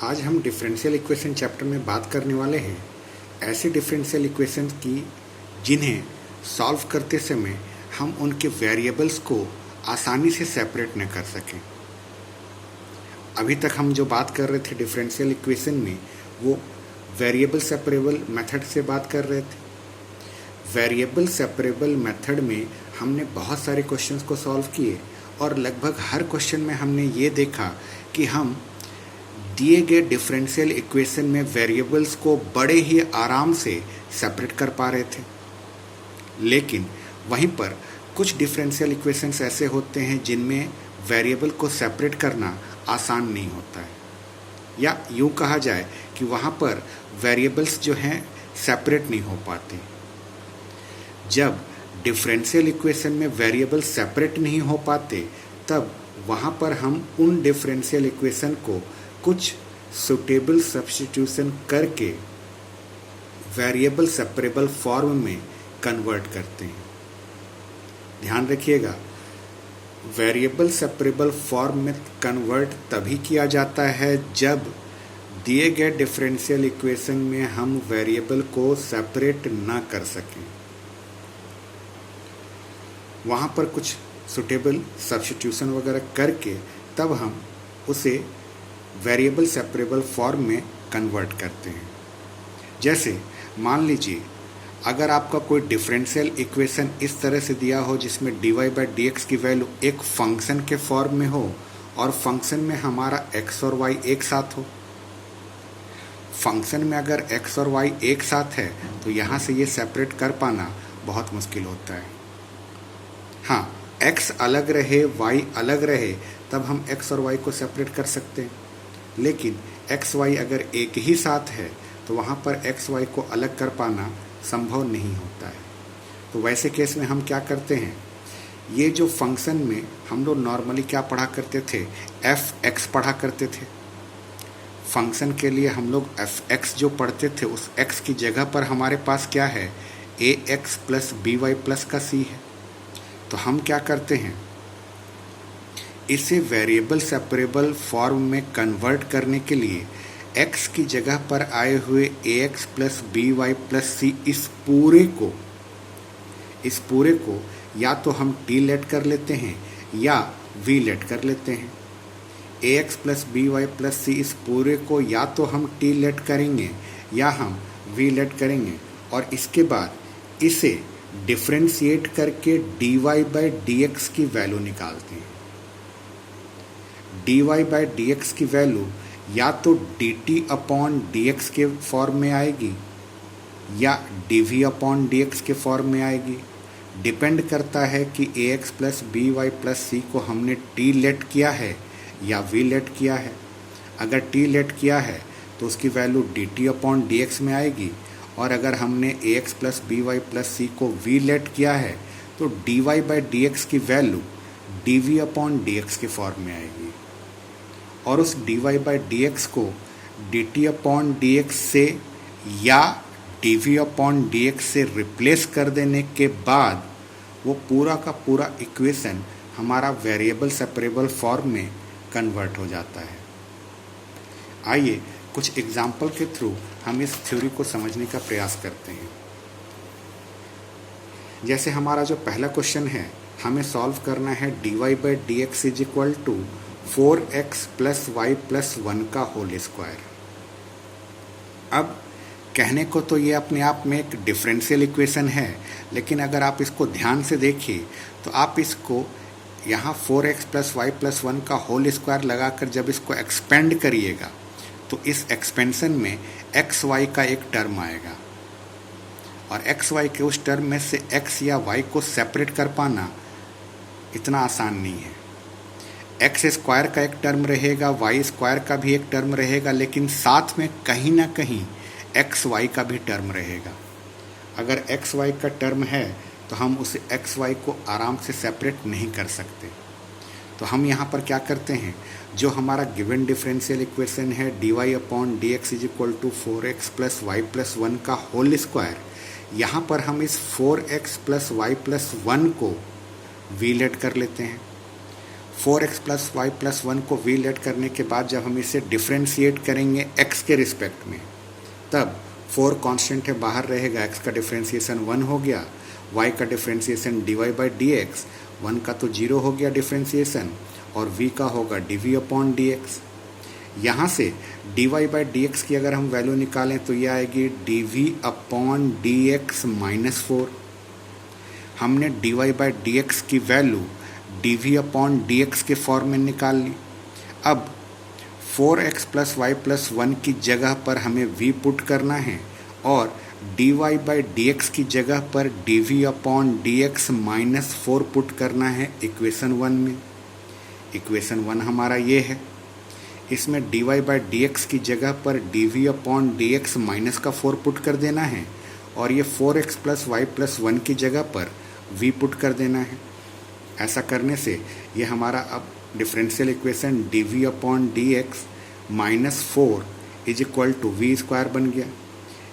आज हम differential equation chapter में बात करने वाले हैं ऐसे डिफरेंशियल इक्वेशन की जिन्हें सॉल्व करते समय हम उनके वेरिएबल्स को आसानी से सेपरेट न कर सकें। अभी तक हम जो बात कर रहे थे डिफरेंशियल इक्वेशन में वो वेरिएबल सेपरेबल मेथड से बात कर रहे थे। वेरिएबल सेपरेबल मेथड में हमने बहुत सारे क्वेश्चंस को सॉल्व किए और लगभग हर क्वेश्चन में हमने ये देखा कि हम दिए गए डिफरेंशियल इक्वेशन में वेरिएबल्स को बड़े ही आराम से सेपरेट कर पा रहे थे। लेकिन वहीं पर कुछ डिफरेंशियल इक्वेशंस ऐसे होते हैं जिनमें वेरिएबल को सेपरेट करना आसान नहीं होता है, या यूँ कहा जाए कि वहाँ पर वेरिएबल्स जो हैं सेपरेट नहीं हो पाते। जब डिफरेंशियल इक्वेशन में वेरिएबल सेपरेट नहीं हो पाते तब वहाँ पर हम उन डिफरेंशियल इक्वेशन को कुछ सुटेबल सब्स्टिट्यूशन करके वेरिएबल सेपरेबल फॉर्म में कन्वर्ट करते हैं। ध्यान रखिएगा, वेरिएबल सेपरेबल फॉर्म में कन्वर्ट तभी किया जाता है जब दिए गए डिफरेंशियल इक्वेशन में हम वेरिएबल को सेपरेट ना कर सकें। वहाँ पर कुछ सुटेबल सब्स्टिट्यूशन वगैरह करके तब हम उसे वेरिएबल सेपरेबल फॉर्म में कन्वर्ट करते हैं। जैसे मान लीजिए अगर आपका कोई डिफरेंशियल इक्वेशन इस तरह से दिया हो जिसमें dy बाई dx की वैल्यू एक फंक्शन के फॉर्म में हो और फंक्शन में हमारा x और y एक साथ हो। फंक्शन में अगर x और y एक साथ है तो यहाँ से ये सेपरेट कर पाना बहुत मुश्किल होता है। हाँ, x अलग रहे y अलग रहे तब हम x और y को सेपरेट कर सकते हैं, लेकिन x y अगर एक ही साथ है तो वहाँ पर x y को अलग कर पाना संभव नहीं होता है। तो वैसे केस में हम क्या करते हैं, ये जो फंक्शन में हम लोग नॉर्मली क्या पढ़ा करते थे, f(x) पढ़ा करते थे। फंक्शन के लिए हम लोग f(x) जो पढ़ते थे उस x की जगह पर हमारे पास क्या है, ax प्लस by प्लस का c है। तो हम क्या करते हैं, इसे वेरिएबल सेपरेबल फॉर्म में कन्वर्ट करने के लिए x की जगह पर आए हुए ax plus by plus c इस पूरे को या तो हम t लेट कर लेते हैं या v लेट कर लेते हैं। ax plus by plus c इस पूरे को या तो हम t लेट करेंगे या हम v लेट करेंगे और इसके बाद इसे डिफ्रेंशिएट करके dy बाई dx की वैल्यू निकालते हैं। dy बाई dx की वैल्यू या तो dt अपॉन dx के फॉर्म में आएगी या dv अपॉन dx के फॉर्म में आएगी। डिपेंड करता है कि ax plus by plus c को हमने t लेट किया है या v लेट किया है। अगर t लेट किया है तो उसकी वैल्यू dt अपॉन dx में आएगी और अगर हमने ax plus by plus c को v लेट किया है तो dy बाई dx की वैल्यू dv अपॉन dx के फॉर्म में आएगी और उस dy बाई dx को dt अपॉन dx से या dv अपॉन dx से रिप्लेस कर देने के बाद वो पूरा का पूरा इक्वेशन हमारा वेरिएबल सेपरेबल फॉर्म में कन्वर्ट हो जाता है। आइए कुछ एग्जाम्पल के थ्रू हम इस थ्योरी को समझने का प्रयास करते हैं। जैसे हमारा जो पहला क्वेश्चन है, हमें सॉल्व करना है dy by dx is equal to 4x plus y plus 1 का होल स्क्वायर। अब कहने को तो ये अपने आप में एक डिफरेंशियल इक्वेशन है, लेकिन अगर आप इसको ध्यान से देखिए तो आप इसको यहाँ 4x प्लस वाई प्लस 1 का होल स्क्वायर लगाकर जब इसको एक्सपेंड करिएगा तो इस एक्सपेंशन में एक्स वाई का एक टर्म आएगा और एक्स वाई के उस टर्म में से x या y को सेपरेट कर पाना इतना आसान नहीं है। एक्स स्क्वायर का एक टर्म रहेगा, वाई स्क्वायर का भी एक टर्म रहेगा, लेकिन साथ में कहीं ना कहीं एक्स वाई का भी टर्म रहेगा। अगर एक्स वाई का टर्म है तो हम उसे एक्स वाई को आराम से सेपरेट नहीं कर सकते। तो हम यहाँ पर क्या करते हैं, जो हमारा गिवन डिफरेंशियल इक्वेशन है dy upon dx is equal to 4x plus y plus 1 का होल स्क्वायर, यहाँ पर हम इस 4x प्लस वाई प्लस 1 को v लेट कर लेते हैं। 4x प्लस वाई प्लस 1 को v लेट करने के बाद जब हम इसे डिफ्रेंशिएट करेंगे x के रिस्पेक्ट में, तब 4 कांस्टेंट है बाहर रहेगा, x का डिफ्रेंशिएशन 1 हो गया, y का डिफ्रेंशिएशन dy बाई dx, 1 का तो 0 हो गया डिफ्रेंशिएशन, और v का होगा dv अपॉन dx। यहाँ से dy बाई dx की अगर हम वैल्यू निकालें तो ये आएगी dv अपॉन dx माइनस 4। हमने dy बाई dx की वैल्यू dv अपॉन dx के फॉर्म में निकाल ली। अब 4x प्लस वाई प्लस 1 की जगह पर हमें v पुट करना है और dy बाई dx की जगह पर dv upon dx minus 4 put करना है इक्वेशन 1 में। इक्वेशन 1 हमारा ये है, इसमें dy बाई dx की जगह पर dv अपॉन dx माइनस का 4 पुट कर देना है और ये 4x प्लस वाई प्लस 1 की जगह पर v पुट कर देना है। ऐसा करने से ये हमारा अब differential equation dv upon dx minus 4 is equal to v square बन गया।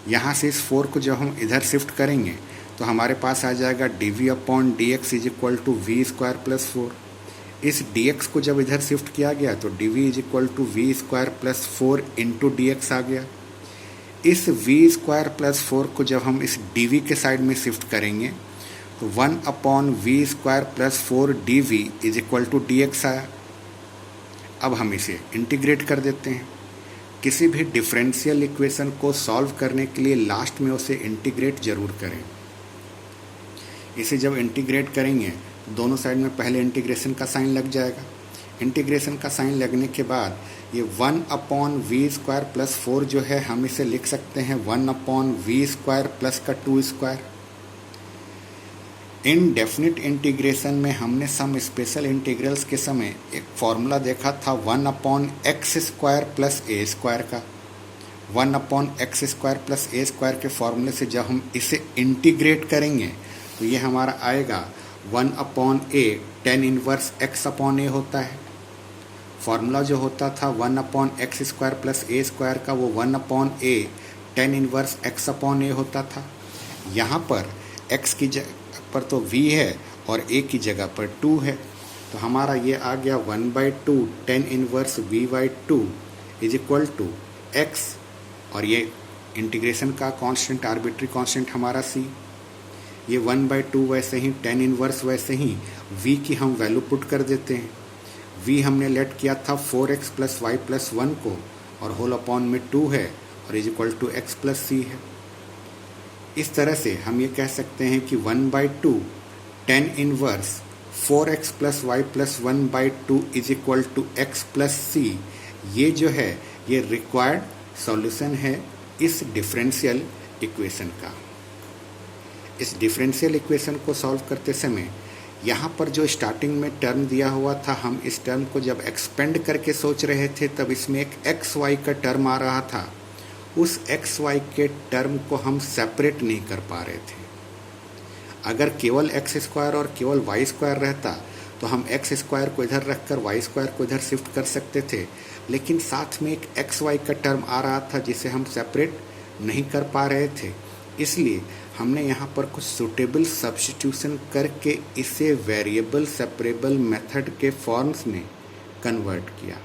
यहाँ से इस 4 को जब हम इधर शिफ्ट करेंगे तो हमारे पास आ जाएगा dv upon dx is equal to v square plus 4। इस dx को जब इधर शिफ्ट किया गया तो dv is equal to v square plus 4 into dx आ गया। इस v स्क्वायर प्लस 4 को जब हम इस dv के साइड में शिफ्ट करेंगे तो 1 upon v square plus 4 dv is equal to dx आया। अब हम इसे इंटीग्रेट कर देते हैं। किसी भी डिफरेंशियल इक्वेशन को सॉल्व करने के लिए लास्ट में उसे इंटीग्रेट जरूर करें। इसे जब इंटीग्रेट करेंगे दोनों साइड में पहले इंटीग्रेशन का साइन लग जाएगा। इंटीग्रेशन का साइन लगने के बाद ये 1 अपॉन वी स्क्वायर प्लस 4 जो है हम इसे लिख सकते हैं 1 अपॉन वी स्क्वायर प्लस का 2 स्क्वायर। इन डेफिनिट इंटीग्रेशन में हमने सम स्पेशल इंटीग्रल्स के समय एक फॉर्मूला देखा था 1 अपॉन एक्स स्क्वायर प्लस ए स्क्वायर का। 1 अपॉन एक्स स्क्वायर प्लस ए स्क्वायर के फॉर्मूले से जब हम इसे इंटीग्रेट करेंगे तो ये हमारा आएगा 1 अपॉन ए टेन इनवर्स एक्स अपॉन ए होता है। फॉर्मूला जो होता था 1 अपॉन एक्स स्क्वायर प्लस ए स्क्वायर का वो 1 अपॉन ए टेन इनवर्स एक्स अपॉन ए होता था। यहाँ पर x की जगह पर तो v है और a की जगह पर 2 है, तो हमारा ये आ गया 1/2 tan inverse v/2 is equal to x, और ये इंटीग्रेशन का कांस्टेंट आर्बिट्री कांस्टेंट हमारा c। ये 1/2 वैसे ही टेन इनवर्स वैसे ही v की हम वैल्यू पुट कर देते हैं। v हमने लेट किया था 4x प्लस वाई प्लस 1 को और होल अपॉन में 2 है और is equal to x plus c है। इस तरह से हम ये कह सकते हैं कि 1/2 tan inverse 4x plus y plus 1/2 is equal to x plus c, ये जो है ये रिक्वायर्ड सॉल्यूशन है इस डिफरेंशियल इक्वेशन का। इस डिफरेंशियल इक्वेशन को सॉल्व करते समय यहाँ पर जो स्टार्टिंग में टर्म दिया हुआ था, हम इस टर्म को जब एक्सपेंड करके सोच रहे थे तब इसमें एक xy का टर्म आ रहा था। उस xy के टर्म को हम सेपरेट नहीं कर पा रहे थे। अगर केवल x स्क्वायर और केवल y स्क्वायर रहता तो हम x स्क्वायर को इधर रखकर y स्क्वायर को इधर शिफ्ट कर सकते थे, लेकिन साथ में एक xy का टर्म आ रहा था जिसे हम सेपरेट नहीं कर पा रहे थे। इसलिए हमने यहाँ पर कुछ सूटेबल सब्स्टिट्यूशन करके इसे वेरिएबल सेपरेबल मेथड के फॉर्म्स में कन्वर्ट किया।